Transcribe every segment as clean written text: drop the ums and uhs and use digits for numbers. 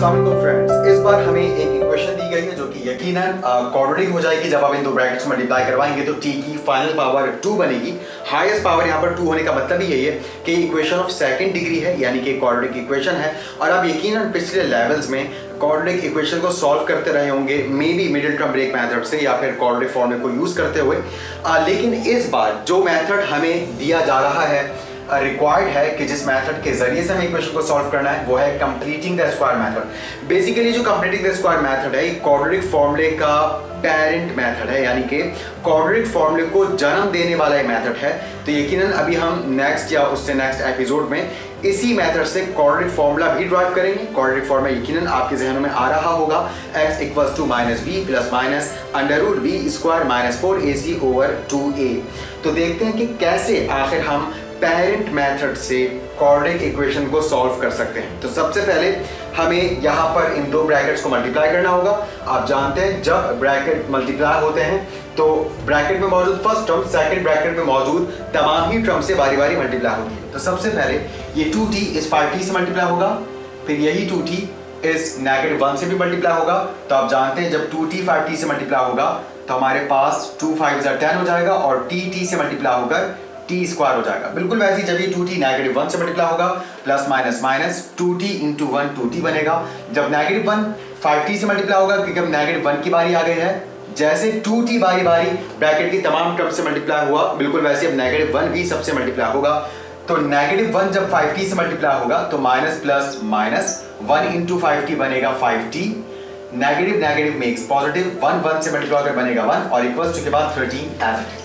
अस्सलाम वालेकुम फ्रेंड्स, इस बार हमें एक इक्वेशन दी गई है जो कि यकीनन क्वाड्रेटिक हो जाएगी। जब आप इन दो ब्रैकेट्स मल्टीप्लाई करवाएंगे तो t की फाइनल पावर 2 बनेगी। हाईएस्ट पावर यहाँ पर 2 होने का मतलब ही यही है कि इक्वेशन ऑफ सेकंड डिग्री है, यानी कि क्वाड्रेटिक इक्वेशन है। और आप यकीनन पिछले लेवल्स में क्वाड्रेटिक इक्वेशन को सॉल्व करते रहे होंगे, may be middle term break method से या फिर क्वाड्रेटिक फॉर्मूले को यूज करते हुए। लेकिन इस बार जो मेथड हमें दिया जा रहा है, रिक्वायर्ड है कि जिस मेथड के जरिए से हमें इक्वेशन को सॉल्व करना है, वो है completing the square method. Basically जो कंप्लीटिंग द स्क्वायर मेथड है, क्वाड्रेटिक फॉर्मूले का पेरेंट मेथड है, यानी कि क्वाड्रेटिक फॉर्मूले को जन्म देने वाला एक मेथड है। तो यकीनन अभी हम नेक्स्ट या उससे नेक्स्ट एपिसोड में इसी मेथड से क्वाड्रेटिक फॉर्मूला भी ड्राइव करेंगे। क्वाड्रेटिक फॉर्मूला यकीनन आपके जहनों में आ रहा होगा, x equals to minus b plus minus under root b square minus 4ac over 2a। तो देखते हैं कि कैसे आखिर हम पेरेंट मेथड से क्वाड्रेटिक इक्वेशन को सॉल्व कर सकते हैं। तो सबसे पहले हमें यहाँ पर इन दो ब्रैकेट्स को मल्टीप्लाई करना होगा। आप जानते हैं जब ब्रैकेट मल्टीप्लाई होते हैं तो ब्रैकेट में मौजूद फर्स्ट टर्म सेकंड ब्रैकेट में मौजूद तमाम ही टर्म से बारी बारी मल्टीप्लाई होती है। तो सबसे पहले ये 2t इस 5t से मल्टीप्लाई होगा, फिर यही 2t इस -1 से भी मल्टीप्लाई होगा। तो आप जानते हैं जब 2t 5t से मल्टीप्लाई होगा तो हमारे पास 2 5 10 हो जाएगा और t से मल्टीप्लाई होकर t स्क्वायर हो जाएगा। बिल्कुल वैसे ही जब ये 2t -1 से मल्टीप्लाई होगा plus minus minus 2t into 1 2t बनेगा। जब -1 5t से मल्टीप्लाई होगा, क्योंकि अब -1 की बारी आ गई है, जैसे 2t बारी बारी ब्रैकेट की तमाम टर्म से मल्टीप्लाई हुआ, बिल्कुल वैसे अब -1 भी सबसे मल्टीप्लाई होगा। तो -1 जब 5t से मल्टीप्लाई होगा तो minus plus minus 1 into 5t बनेगा 5t। Negative negative makes positive, 1 से मल्टीप्लाई होकर बनेगा 1 और इक्वल्स टू के बाद 13 एज।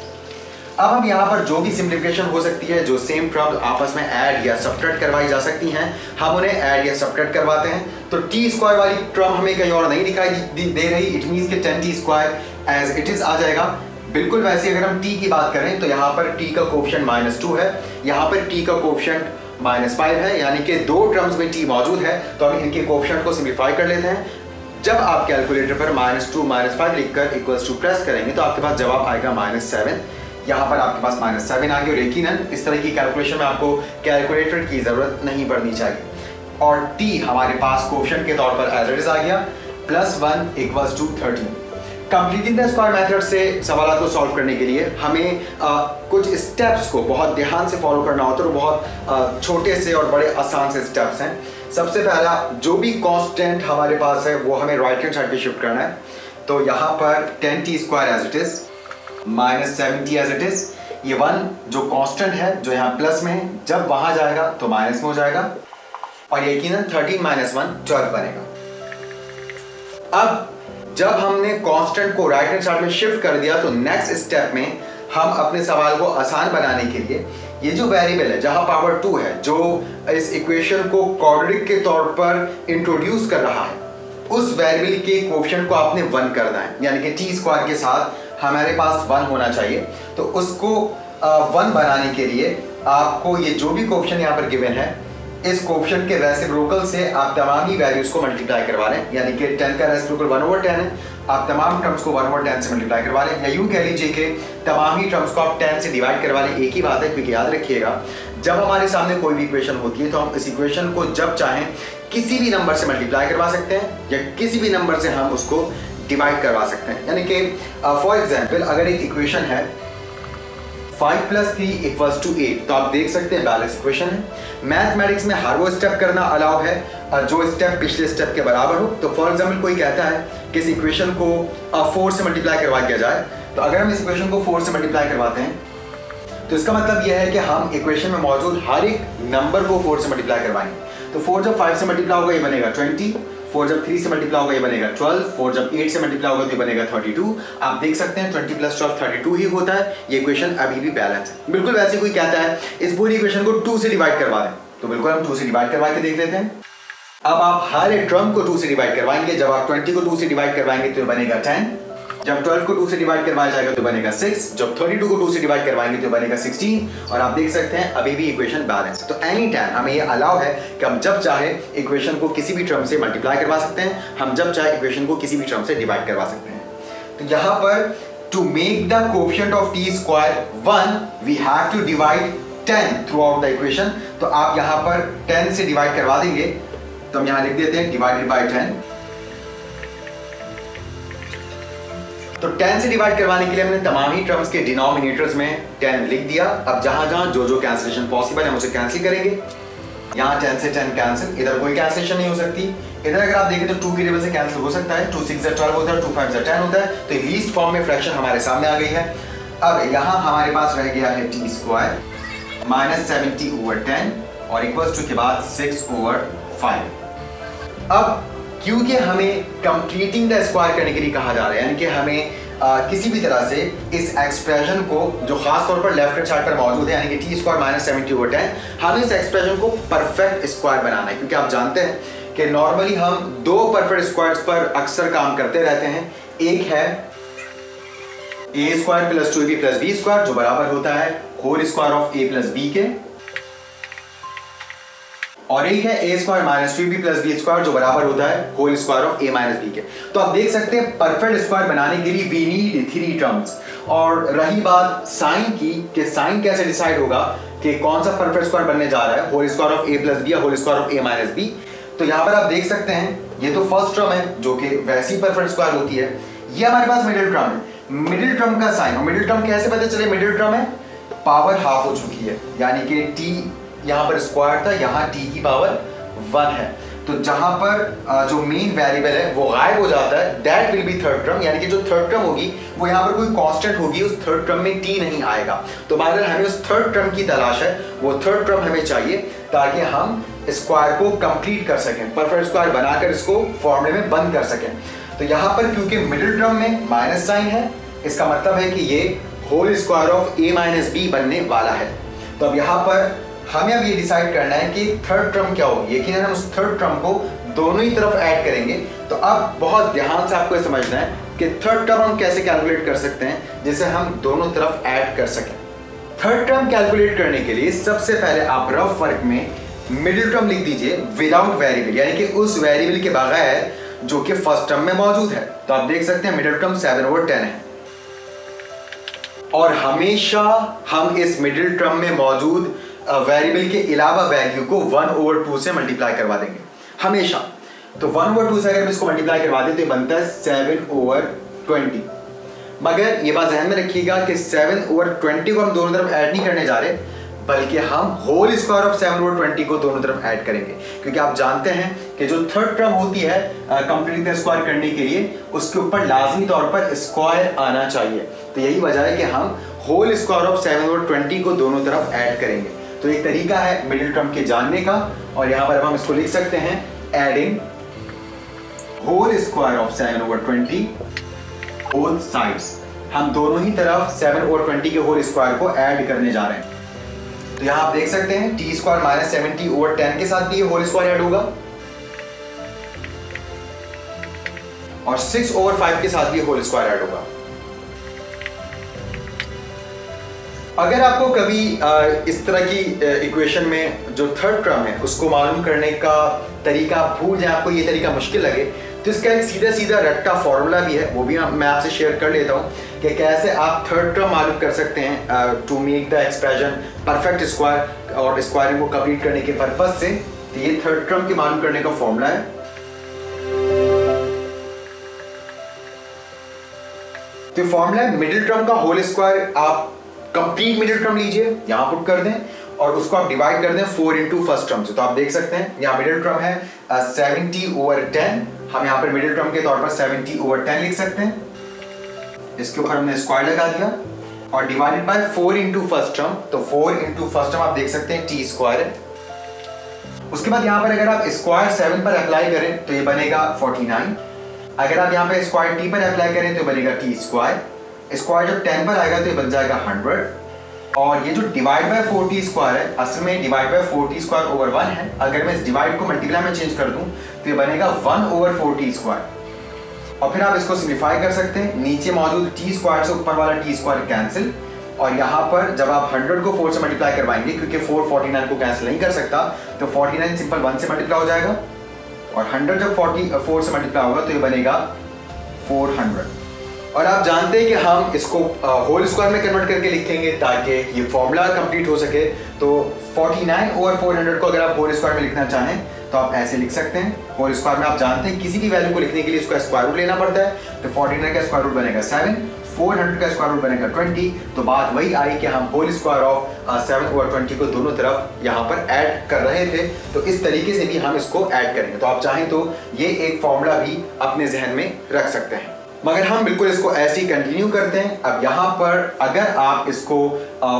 अब हम यहाँ पर जो भी सिंप्लीफिकेशन हो सकती है, जो सेम टर्म आपस में ऐड या सब्ट्रैक्ट करवाई जा सकती हैं, हम उन्हें ऐड या सब्ट्रैक्ट करवाते हैं। तो टी स्क्वायर वाली टर्म हमें कहीं और नहीं दिखाई दे रही, इट मीन्स कि 10t square as it is आ जाएगा। बिल्कुल वैसे अगर हम t की बात करें तो यहाँ पर t का कोएफिशिएंट -2 है, यहाँ पर t का कोएफिशिएंट -5 है, यानी कि दो टर्म्स में t मौजूद है। तो हम इनके कोएफिशिएंट को सिंप्लीफाई कर लेते हैं। जब आप कैलकुलेटर पर -2 -5 लिखकर इक्वल्स टू प्रेस करेंगे तो आपके पास जवाब आएगा -7। यहाँ पर आपके पास -7 आ गया। और यकीनन इस तरह की कैलकुलेशन में आपको कैलकुलेटर की ज़रूरत नहीं पड़नी चाहिए। और t हमारे पास कोएफिशिएंट के तौर पर एज इट इज आ गया, +1 equals to 13। Completing the square method से सवाल को सॉल्व करने के लिए हमें कुछ स्टेप्स को बहुत ध्यान से फॉलो करना होता है और बहुत छोटे से और बड़े आसान से स्टेप्स हैं। सबसे पहला, जो भी कांस्टेंट हमारे पास है वो हमें राइट हैंड साइड पे शिफ्ट करना है। तो यहाँ पर 10t square as it is, -7t as it is. ये 1 जो कांस्टेंट है जो यहाँ प्लस में है, जब वहां जाएगा तो माइनस में हो जाएगा और यकीनन 13 - 1 12 बनेगा। अब जब हमने कांस्टेंट को राइट हैंड साइड में शिफ्ट कर दिया तो नेक्स्ट स्टेप में हम अपने सवाल को आसान बनाने के लिए ये जो वेरिएबल है जहां पावर 2 है, जो इस इक्वेशन को क्वाड्रेटिक के तौर पर इंट्रोड्यूस कर रहा है, उस वेरिएबल के कोएफिशिएंट को आपने 1 करना है, यानी कि t स्क्वायर के साथ हमारे पास 1 होना चाहिए। तो उसको 1 बनाने के लिए आपको ये जो भी कोएफिशिएंट यहाँ पर गिवन है, इस कोएफिशिएंट के रेसिप्रोकल से आप तमाम ही वैल्यूज को मल्टीप्लाई करवा लें, यानी कि 10 का रेसिप्रोकल 1/10 है, आप तमाम टर्म्स को 1/10 से मल्टीप्लाई करवा लें, या यूं कह लीजिए कि तमाम ही टर्म्स को आप 10 से डिवाइड करवा लें। एक ही बात है, क्योंकि याद रखिएगा जब हमारे सामने कोई भी इक्वेशन होती है तो हम इस इक्वेशन को जब चाहें किसी भी नंबर से मल्टीप्लाई करवा सकते हैं या किसी भी नंबर से हम उसको डिवाइड करवा सकते हैं। यानी कि फॉर एग्जाम्पल अगर एक इक्वेशन है 5 + 3 इक्वल्स टू 8, तो आप देख सकते हैं बैलेंस इक्वेशन है। मैथमेटिक्स में हर वो स्टेप करना अलाउ है और जो स्टेप पिछले स्टेप के बराबर हो। तो फॉर एग्जाम्पल कोई कहता है कि इस इक्वेशन को 4 से मल्टीप्लाई करवा दिया जाए, तो अगर हम इस इक्वेशन को 4 से मल्टीप्लाई करवाते हैं तो इसका मतलब यह है कि हम इक्वेशन में मौजूद हर एक नंबर को 4 से मल्टीप्लाई करवाएंगे। तो 4 जब 5 से मल्टीप्लाई होगा ये बनेगा 20, 4 जब 3 से मल्टीप्लाई होगा ये बनेगा 12, 4 जब 8 से मल्टीप्लाई होगा तो ये बनेगा 32। आप देख सकते हैं 20 + 12 32 ही होता है। ये इक्वेशन अभी भी बैलेंस है। बिल्कुल वैसे कोई कहता है इस पूरी इक्वेशन को 2 से डिवाइड करवा दें, तो बिल्कुल हम 2 से डिवाइड करवा के देख लेते हैं। अब आप हर एक टर्म को 2 से डिवाइड करवाएंगे। जब आप 20 को 2 से डिवाइड करवाएंगे तो बनेगा 10, जब 12 को 2 से डिवाइड करवाया जाएगा तो बनेगा 6, जब 32 को 2 से डिवाइड करवाएंगे तो बनेगा 16। और आप देख सकते हैं अभी भी इक्वेशन बैलेंस है। तो एनी टाइम हमें ये अलाउ है कि हम जब चाहे इक्वेशन को किसी भी टर्म से मल्टीप्लाई करवा सकते हैं, हम जब चाहे इक्वेशन को किसी भी टर्म से डिवाइड करवा सकते हैं। तो यहाँ पर to make the coefficient of t square 1 we have to divide 10 throughout the equation. तो आप यहाँ पर 10 से डिवाइड करवा देंगे तो हम यहाँ लिख देते हैं डिवाइडेड बाय 10। तो 10 से डिवाइड करवाने के लिए हमने तमाम ही टर्म्स के डिनोमिनेटर्स में 10 लिख दिया। अब जहां जहां जो जो कैंसिलेशन पॉसिबल है हम उसे कैंसिल करेंगे। यहाँ 10 से 10 कैंसिल, इधर कोई कैंसिलेशन नहीं हो सकती। इधर अगर आप देखें तो 2 की टेबल से कैंसिल हो सकता है, 2 6 से 12 होता है, 2 5 से 10 होता है। तो लीस्ट फॉर्म में फ्रैक्शन हमारे सामने आ गई है। अब यहाँ हमारे पास रह गया है टी स्क्वायर माइनस 70/10 और इक्वल्स टू के बाद 6/5। अब क्योंकि हमें कंप्लीटिंग द स्क्वायर करने के लिए कहा जा रहा है, यानी कि हमें किसी भी तरह से इस एक्सप्रेशन को जो खास तौर पर लेफ्ट हैंड साइड पर मौजूद है, यानी कि टी स्क्वायर माइनस 70/10, हमें इस एक्सप्रेशन को परफेक्ट स्क्वायर बनाना है। क्योंकि आप जानते हैं कि नॉर्मली हम दो परफेक्ट स्क्वायर्स पर अक्सर काम करते रहते हैं। एक है a square plus 2ab plus b square जो बराबर होता है whole square of a plus b के, और एक है a square minus 2b plus b square जो बराबर होता है whole square of a minus b के। तो आप देख सकते हैं परफेक्ट स्क्वायर बनाने के लिए वी नीड 3 टर्म्स। और रही बात साइन की कि साइन कैसे डिसाइड होगा कि कौन सा परफेक्ट स्क्वायर बनने जा रहा है, whole square of a plus b या whole square of a minus b. तो यहाँ पर आप देख सकते हैं ये तो फर्स्ट टर्म है जो कि वैसी परफेक्ट स्क्वायर होती है। ये हमारे पास मिडिल टर्म है, मिडिल टर्म का साइन, और मिडिल टर्म कैसे पता चले मिडिल टर्म है, पावर हाफ हो चुकी है, यानी कि टी यहाँ पर स्क्वायर था, यहाँ टी की पावर 1 है। तो जहां पर जो मेन वेरिएबल है वो गायब हो जाता है, that will be third term, यानी कि जो थर्ड टर्म होगी वो यहाँ पर कोई कांस्टेंट होगी, उस थर्ड टर्म में टी नहीं आएगा। तो अगर हमें उस थर्ड टर्म की तलाश है, वो थर्ड टर्म हमें चाहिए ताकि हम स्क्वायर को कंप्लीट कर सकें, परफेक्ट स्क्वायर बनाकर इसको फॉर्मूले में बंद कर सकें। तो यहाँ पर क्योंकि मिडिल टर्म में माइनस साइन है, इसका मतलब है कि ये whole square of a minus b बनने वाला है। तो अब यहाँ पर हमें अब ये डिसाइड करना है कि थर्ड टर्म क्या होगी। यकीनन हम उस थर्ड टर्म को दोनों ही तरफ ऐड करेंगे। तो अब बहुत ध्यान से आपको समझना है कि थर्ड टर्म हम कैसे कैलकुलेट कर सकते हैं जिसे हम दोनों तरफ ऐड कर सकें। थर्ड टर्म कैलकुलेट करने के लिए सबसे पहले आप रफ वर्क में मिडिल टर्म लिख दीजिए विदाउट वेरिएबल, यानी कि उस वेरिएबल के बगैर जो कि फर्स्ट टर्म में मौजूद है। तो आप देख सकते हैं मिडिल टर्म 7/10 है, और हमेशा हम इस मिडिल टर्म में मौजूद वेरिएबल के अलावा वैल्यू को 1/2 से मल्टीप्लाई करवा देंगे हमेशा। तो 1/2 से अगर हम इसको मल्टीप्लाई करवा दें तो बनता है 7/20। मगर ये बात ध्यान में रखिएगा कि 7/20 को हम दोनों तरफ ऐड नहीं करने जा रहे, बल्कि हम होल स्क्वायर ऑफ 7/20 को दोनों तरफ ऐड करेंगे। क्योंकि आप जानते हैं कि जो थर्ड टर्म होती है कंप्लीट स्क्वायर करने के लिए, उसके ऊपर लाजमी तौर पर स्क्वायर आना चाहिए। तो यही वजह है कि हम होल स्क्वायर ऑफ 7/20 को दोनों तरफ ऐड करेंगे। तो एक तरीका है मिडिल टर्म के जानने का, और यहाँ पर हम इसको लिख सकते हैं adding whole square of 7/20 both sides. हम दोनों ही तरफ 7/20 के होल स्क्वायर को ऐड करने जा रहे हैं। तो यहाँ आप देख सकते हैं टी स्क्वायर माइनस 70/10 के साथ भी ये होल स्क्वायर ऐड होगा, और 6/5 के साथ भी होल स्क्वायर ऐड होगा। अगर आपको कभी इस तरह की इक्वेशन में जो थर्ड टर्म है उसको मालूम करने का तरीका भूल जाए, आपको ये तरीका मुश्किल लगे, तो इसका एक सीधा सीधा रट्टा फॉर्मूला भी है, वो भी मैं आपसे शेयर कर लेता हूँ कि कैसे आप थर्ड टर्म मालूम कर सकते हैं to make the expression perfect square और स्क्वायरिंग को कंप्लीट करने के पर्पज से। तो ये थर्ड टर्म की मालूम करने का फॉर्मूला है। तो फॉर्मूला है मिडिल टर्म का होल स्क्वायर, आप कंप्लीट मिडिल टर्म लीजिए, यहां पुट कर दें, और उसको आप डिवाइड कर दें 4 इंटू फर्स्ट टर्म से। तो आप देख सकते हैं यहाँ मिडिल टर्म है 70/10, हम यहाँ पर मिडिल टर्म के तौर पर 70/10 लिख सकते हैं। इसके ऊपर हमने स्क्वायर लगा दिया और divided by 4 into first term. तो 4 इंटू फर्स्ट टर्म आप देख सकते हैं टी स्क्वायर है। उसके बाद यहाँ पर अगर आप स्क्वायर 7 पर अप्लाई करें तो ये बनेगा 49। अगर आप यहाँ पे स्क्वायर टी पर अप्लाई करें तो बनेगा टी स्क्वायर। स्क्वायर जब 10 पर आएगा तो ये बन जाएगा 100। और ये जो डिवाइड बाय 4t स्क्वायर है, असल में divide by 4t square over 1 है। अगर मैं इस डिवाइड को मल्टीप्लाई में चेंज कर दूं तो ये बनेगा 1/4t स्क्वायर। और फिर आप इसको सिम्प्लीफाई कर सकते हैं, नीचे मौजूद t स्क्वायर से ऊपर वाला t स्क्वायर कैंसिल, और यहाँ पर जब आप 100 को 4 से मल्टीप्लाई करवाएंगे, क्योंकि 4 49 को कैंसिल नहीं कर सकता, तो 49 सिंपल 1 से मल्टीप्लाई हो जाएगा, और 100 जब 44 से मल्टीप्लाई होगा तो ये बनेगा 400। और आप जानते हैं कि हम इसको होल स्क्वायर में कन्वर्ट करके लिखेंगे ताकि ये फॉर्मूला कंप्लीट हो सके। तो 49/400 को अगर आप होल स्क्वायर में लिखना चाहें तो आप ऐसे लिख सकते हैं। होल स्क्वायर में आप जानते हैं किसी भी वैल्यू को लिखने के लिए इसका स्क्वायर रूट लेना पड़ता है। तो 49 का स्क्वायर रूट बनेगा 7, 400 का स्क्वायर रूट बनेगा 20। तो बात वही आई कि हम होल स्क्वायर ऑफ 7/20 को दोनों तरफ यहाँ पर ऐड कर रहे थे, तो इस तरीके से भी हम इसको ऐड करेंगे। तो आप चाहें तो ये एक फॉर्मूला भी अपने जहन में रख सकते हैं, मगर हम बिल्कुल इसको ऐसे ही कंटिन्यू करते हैं। अब यहाँ पर अगर आप इसको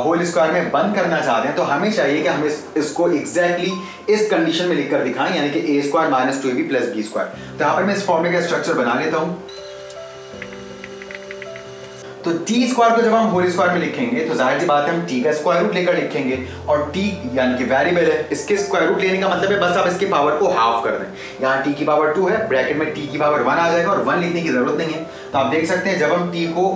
होल स्क्वायर में बंद करना चाहते हैं तो हमें चाहिए कि हम इसको एग्जैक्टली इस कंडीशन में लिखकर दिखाएं, यानी कि a square minus 2ab plus b square. तो यहाँ पर मैं इस फॉर्मूले का स्ट्रक्चर बना लेता हूँ। तो t स्क्वायर को जब हम होल स्क्वायर में लिखेंगे तो जाहिर सी बात है हम t का स्क्वायर रूट लेकर लिखेंगे, और t यानी कि वेरिएबल है, इसके स्क्वायर रूट लेने का मतलब है बस आप इसके पावर को हाफ कर दें। यहाँ t की पावर 2 है, ब्रैकेट में t की पावर 1 आ जाएगा और 1 लिखने की जरूरत नहीं है। तो आप देख सकते हैं जब हम t को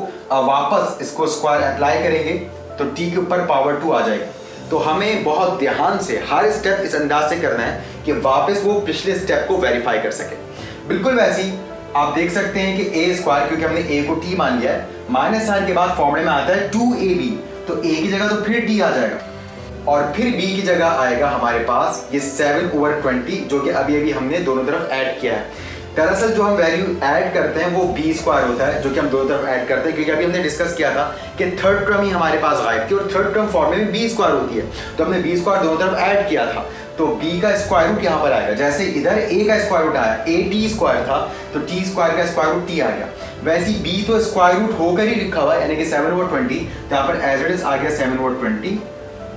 वापस इसको स्क्वायर अप्लाई करेंगे तो t के ऊपर पावर 2 आ जाएगी। तो हमें बहुत ध्यान से हर स्टेप इस अंदाज से करना है कि वापस वो पिछले स्टेप को वेरीफाई कर सके। बिल्कुल वैसे ही आप देख सकते हैं कि a स्क्वायर, क्योंकि हमने a को t मान लिया है, माइनस साइन के बाद फॉर्मूले में आता है 2ab, तो a की जगह तो फिर t आ जाएगा और फिर b की जगह आएगा हमारे पास ये 7/20, जो कि अभी हमने दोनों तरफ ऐड किया है। दरअसल जो हम वैल्यू ऐड करते हैं वो b स्क्वायर होता है, जो कि हम दोनों तरफ ऐड करते हैं, क्योंकि अभी हमने डिस्कस किया था कि थर्ड टर्म ही हमारे पास गायब थी और थर्ड टर्म फॉर्मूले में b स्क्वायर होती है। तो हमने b स्क्वायर दोनों तरफ ऐड किया था, तो b का स्क्वायर रूट यहाँ पर आएगा। जैसे इधर a का स्क्वायर रूट आया, a t स्क्वायर था, तो t स्क्वायर का स्क्वायर रूट t आ गया। वैसे ही b तो स्क्वायर रूट होकर ही लिखा हुआ है, यानी कि 7/20, तो यहाँ पर एज इट इज आ गया 7/20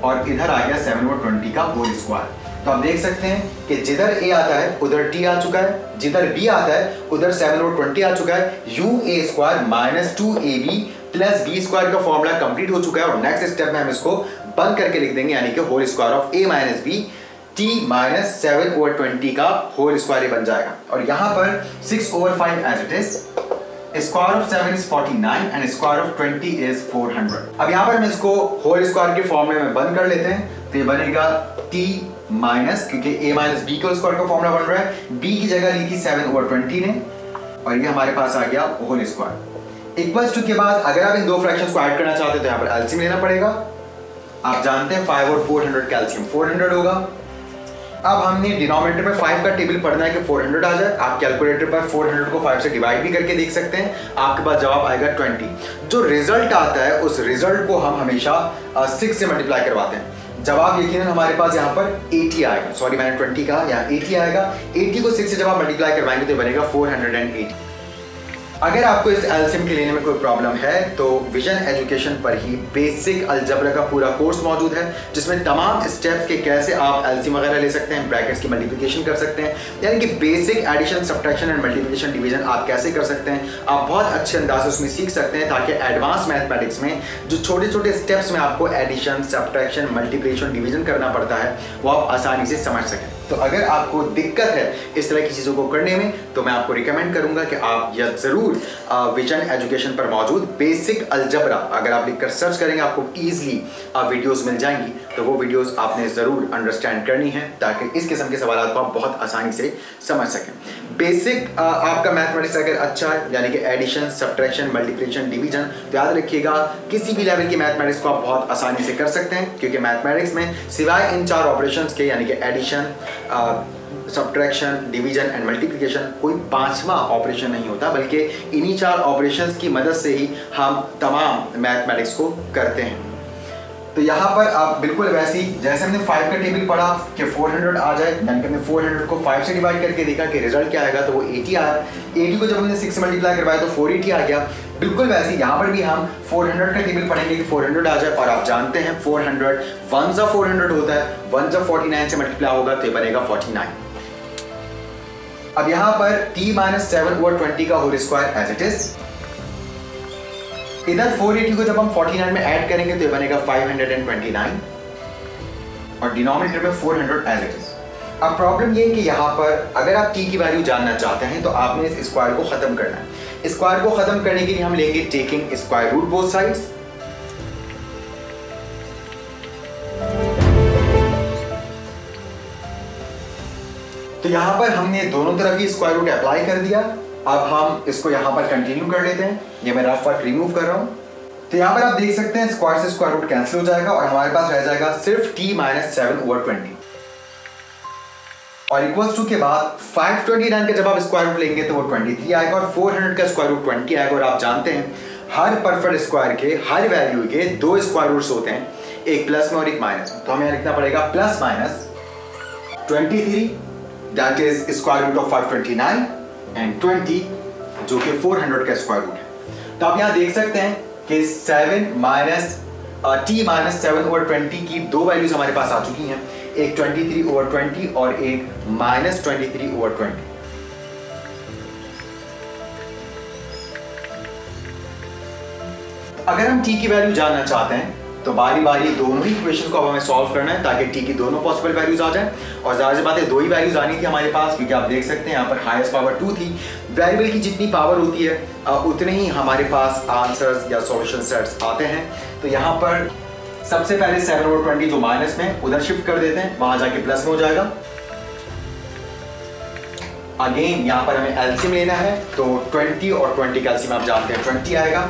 और इधर आ गया 7/20 का होल स्क्वायर। तो आप देख सकते हैं कि जिधर a आता है उधर t आ चुका है, जिधर b आता है उधर 7/20 आ चुका है। a square minus 2ab plus b square का फॉर्मूला कंप्लीट हो चुका है और नेक्स्ट स्टेप में हम इसको बंद करके लिख देंगे, यानी कि whole square of a minus b t minus 7/20 का होल स्क्वायर बन जाएगा। और यहाँ पर 6/5 as it is, square of 7 is 49 and square of 20 is 400। अब यहाँ पर हम इसको होल स्क्वायर के फॉर्मूले में बंद कर लेते हैं, तो ये बनेगा t माइनस, क्योंकि a माइनस b का स्क्वायर का फॉर्मूला बन रहा है, b की जगह ली थी 7/20 ने और ये हमारे पास आ गया होल स्क्वायर। इक्वल्स टू के बाद अगर आप इन दो फ्रैक्शंस को ऐड करना चाहते हैं तो यहाँ पर एलसीएम लेना पड़ेगा। आप जानते हैं 5 और 400 का एलसीएम 400 होगा। अब हमने डिनोमिनेटर में 5 का टेबल पढ़ना है कि 400 आ जाए। आप कैलकुलेटर पर 400 को 5 से डिवाइड भी करके देख सकते हैं, आपके पास जवाब आएगा 20। जो रिजल्ट आता है उस रिजल्ट को हम हमेशा 6 से मल्टीप्लाई करवाते हैं। जवाब यकीनन हमारे पास यहाँ पर 80 आएगा, सॉरी मैंने 20 कहा, यहाँ 80 आएगा। 80 को 6 से जब आप मल्टीप्लाई करवाएंगे तो बनेगा 480। अगर आपको इस एलसीएम के लेने में कोई प्रॉब्लम है तो विजन एजुकेशन पर ही बेसिक अलजबरा का पूरा कोर्स मौजूद है, जिसमें तमाम स्टेप्स के कैसे आप एलसीएम वगैरह ले सकते हैं, ब्रैकेट्स की मल्टीप्लिकेशन कर सकते हैं, यानी कि basic addition, subtraction and multiplication, division आप कैसे कर सकते हैं, आप बहुत अच्छे अंदाज से उसमें सीख सकते हैं, ताकि एडवांस मैथमेटिक्स में जो छोटे छोटे स्टेप्स में आपको एडिशन, सब्ट्रैक्शन, मल्टीप्लिकेशन, डिवीजन करना पड़ता है वो आप आसानी से समझ सकें। तो अगर आपको दिक्कत है इस तरह की चीज़ों को करने में तो मैं आपको रिकमेंड करूंगा कि आप यह ज़रूर विजन एजुकेशन पर मौजूद बेसिक अलजबरा अगर आप लिखकर सर्च करेंगे आपको ईजिली वीडियोस मिल जाएंगी। तो वो वीडियोस आपने ज़रूर अंडरस्टैंड करनी है ताकि इस किस्म के सवालों को आप बहुत आसानी से समझ सकें। बेसिक आपका मैथमेटिक्स अगर अच्छा है, यानी कि एडिशन, सब्ट्रैक्शन, मल्टीप्लिकेशन, डिवीजन, तो याद रखिएगा किसी भी लेवल की मैथमेटिक्स को आप बहुत आसानी से कर सकते हैं, क्योंकि मैथमेटिक्स में सिवाय इन 4 ऑपरेशंस के, यानी कि addition, subtraction, division and multiplication, कोई 5वां ऑपरेशन नहीं होता, बल्कि इन्हीं 4 ऑपरेशंस की मदद से ही हम तमाम मैथमेटिक्स को करते हैं। तो यहाँ पर आप बिल्कुल वैसे ही जैसे हमने 5 का टेबल पढ़ा कि 400 आ जाए, यानी कि हमने 400 को 5 से डिवाइड करके देखा कि रिजल्ट क्या आएगा, तो वो 80 आया। 80 को जब हमने 6 से मल्टीप्लाई करवाया तो 480 आ गया। बिल्कुल वैसे यहाँ पर भी हम 400 का टेबल पढ़ेंगे कि 400 आ जाए, और आप जानते हैं 400 1 जब 400 होता है, 1 जब 49 से मल्टीप्लाई होगा तो ये बनेगा 49। अब यहाँ पर t माइनस 7/20 का whole square as it is, इधर 480 को जब हम 49 में ऐड करेंगे तो ये बनेगा 529 और डिनोमिनेटर में 400 एज इट इज। अब प्रॉब्लम ये है कि यहाँ पर अगर आप t की वैल्यू जानना चाहते हैं तो आपने इस स्क्वायर को खत्म करना है। स्क्वायर को खत्म करने के लिए हम लेंगे taking square root both sides. तो यहाँ पर हमने दोनों तरफ ही स्क्वायर रूट अप्लाई कर दिया। अब हम इसको यहाँ पर कंटिन्यू कर लेते हैं। ये मैं रफ वर्क रिमूव कर रहा हूँ। तो यहाँ पर आप देख सकते हैं स्क्वायर से स्क्वायर रूट कैंसिल हो जाएगा और हमारे पास रह जाएगा सिर्फ t माइनस 7/20। और इक्वल्स टू के बाद 529 का जब आप स्क्वायर रूट लेंगे तो वो 23 आएगा और 400 का स्क्वायर रूट 20 आएगा। और आप जानते हैं हर परफेक्ट स्क्वायर के हर वैल्यू के दो स्क्वायर रूट्स होते हैं, एक प्लस में और एक माइनस में। तो हमें लिखना पड़ेगा plus minus 23 that is square root of 529 and 20 जो कि 400 का स्क्वायर रूट है। तो आप यहाँ देख सकते हैं कि 7 माइनस t माइनस 7/20 की दो वैल्यूज हमारे पास आ चुकी हैं, एक 23/20 और एक माइनस 23/20। अगर हम t की वैल्यू जानना चाहते हैं तो बारी बारी दोनों ही इक्वेशन को अब हमें सॉल्व करना है ताकि t की दोनों पॉसिबल वैल्यूज आ जाएं। और ज़ाहिर सी बात है दो ही वैल्यूज आनी थी हमारे पास, क्योंकि आप देख सकते हैं यहाँ पर हाईएस्ट पावर 2 थी। वेरिएबल की जितनी पावर होती है उतने ही हमारे पास आंसर्स या सॉल्यूशन सेट्स आते हैं। तो यहाँ पर सबसे पहले 7/20 जो माइनस में उधर शिफ्ट कर देते हैं, वहां जाके प्लस में हो जाएगा। अगेन यहाँ पर हमें एलसीएम लेना है, तो 20 और 20 का एलसीएम आप जानते हैं 20 आएगा।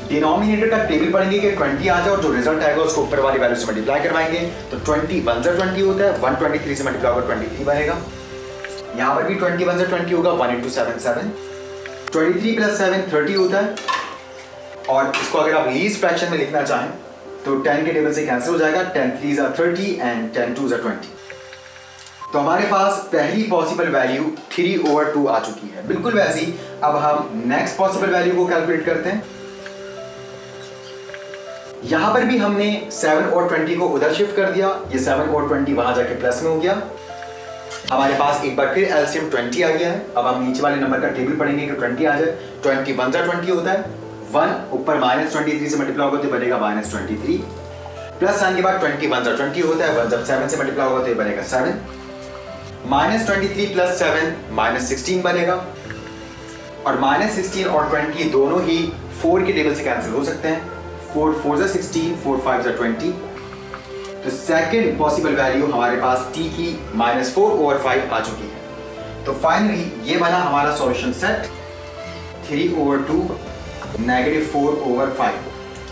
डिनोमिनेटर का टेबल पढ़ेंगे कि 20 आ जाए और जो रिजल्ट आएगा उसको ऊपर वाली वैल्यू से मल्टीप्लाई करवाएंगे। तो 20 1 से 20 होता है, 123 से मल्टीप्लाई होगा 23 बनेगा। यहाँ पर भी 20 1 से 20 होगा, 1 × 7 7। 23 + 7 30 होता है। और इसको अगर आप लीस्ट फ्रैक्शन में लिखना चाहें तो 10 के टेबल से कैंसिल हो जाएगा, 10 3s are 30 and 10 2s are 20। तो हमारे पास पहली पॉसिबल वैल्यू 3/2 आ चुकी है। बिल्कुल वैसे ही अब हम नेक्स्ट पॉसिबल वैल्यू को कैलकुलेट करते हैं। यहां पर भी हमने 7 और 20 को उधर शिफ्ट कर दिया, ये 7 और 20 वहां जाके प्लस में हो गया। हमारे पास एक बार फिर एलसीएम 20 आ गया है। अब हम नीचे वाले नंबर का टेबल पढ़ेंगे कि 20 आ जाए। 20 1 से 20 होता है, 1 ऊपर -23 से मल्टीप्लाई होगा तो बनेगा -23, प्लस साइन के बाद 20 1 से 20 होता है, 1 जब 7 से मल्टीप्लाई होगा तो बनेगा 7, -23 + 7 -16 बनेगा। और -16 और 20 दोनों ही 4 के टेबल से कैंसिल हो सकते हैं, 4 4 से 16, 4 5 से 20। तो सेकंड पॉसिबल वैल्यू हमारे पास t की -4/5 आ चुकी है। तो फाइनली ये बना हमारा सॉल्यूशन सेट 3/2 -4/5।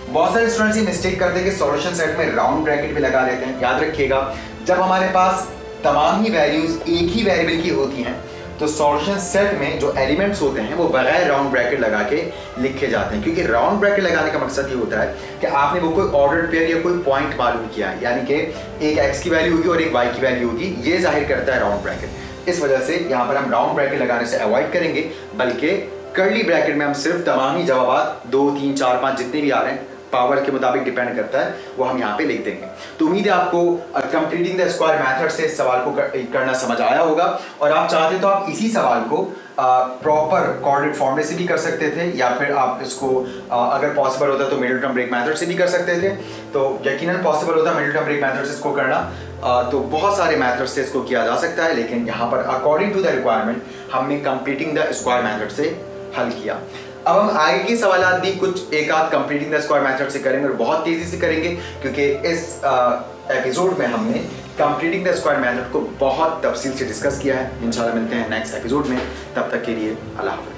बहुत सारे स्टूडेंट्स ये मिस्टेक करते हैं कि सॉल्यूशन सेट में राउंड ब्रैकेट भी लगा लेते हैं। याद रखिएगा जब हमारे पास तमाम ही वैल्यूज एक ही वेरिएबल की होती हैं तो सॉल्यूशन सेट में जो एलिमेंट्स होते हैं वो बगैर राउंड ब्रैकेट लगा के लिखे जाते हैं, क्योंकि राउंड ब्रैकेट लगाने का मकसद ये होता है कि आपने वो कोई ऑर्डर्ड पेयर या कोई पॉइंट मालूम किया है, यानी कि एक x की वैल्यू होगी और एक y की वैल्यू होगी, ये जाहिर करता है राउंड ब्रैकेट। इस वजह से यहाँ पर हम राउंड ब्रैकेट लगाने से अवॉइड करेंगे, बल्कि कर्ली ब्रैकेट में हम सिर्फ तमाम ही जवाब 2 3 4 5 जितने भी आ रहे हैं पावर के मुताबिक डिपेंड करता है वो हम यहाँ पे लिख देंगे। तो उम्मीद है आपको कंप्लीटिंग द स्क्वायर मेथड से इस सवाल को करना समझ आया होगा। और आप चाहते तो आप इसी सवाल को प्रॉपर कोऑर्डिनेट फॉर्मूले से भी कर सकते थे, या फिर आप इसको अगर पॉसिबल होता तो मिडिल टर्म ब्रेक मेथड से भी कर सकते थे। तो यकीनन पॉसिबल होता मिडिल टर्म ब्रेक मेथड से इसको करना, तो बहुत सारे मेथड से इसको किया जा सकता है, लेकिन यहाँ पर अकॉर्डिंग टू द रिक्वायरमेंट हमने कंप्लीटिंग द स्क्वायर मेथड से हल किया। अब हम आगे के सवाल भी कुछ एक आध कंप्लीटिंग द स्क्वायर मेथड से करेंगे और बहुत तेजी से करेंगे, क्योंकि इस एपिसोड में हमने कंप्लीटिंग द स्क्वायर मेथड को बहुत तफसील से डिस्कस किया है। इंशाल्लाह मिलते हैं नेक्स्ट एपिसोड में, तब तक के लिए अल्लाह हाफ़िज़।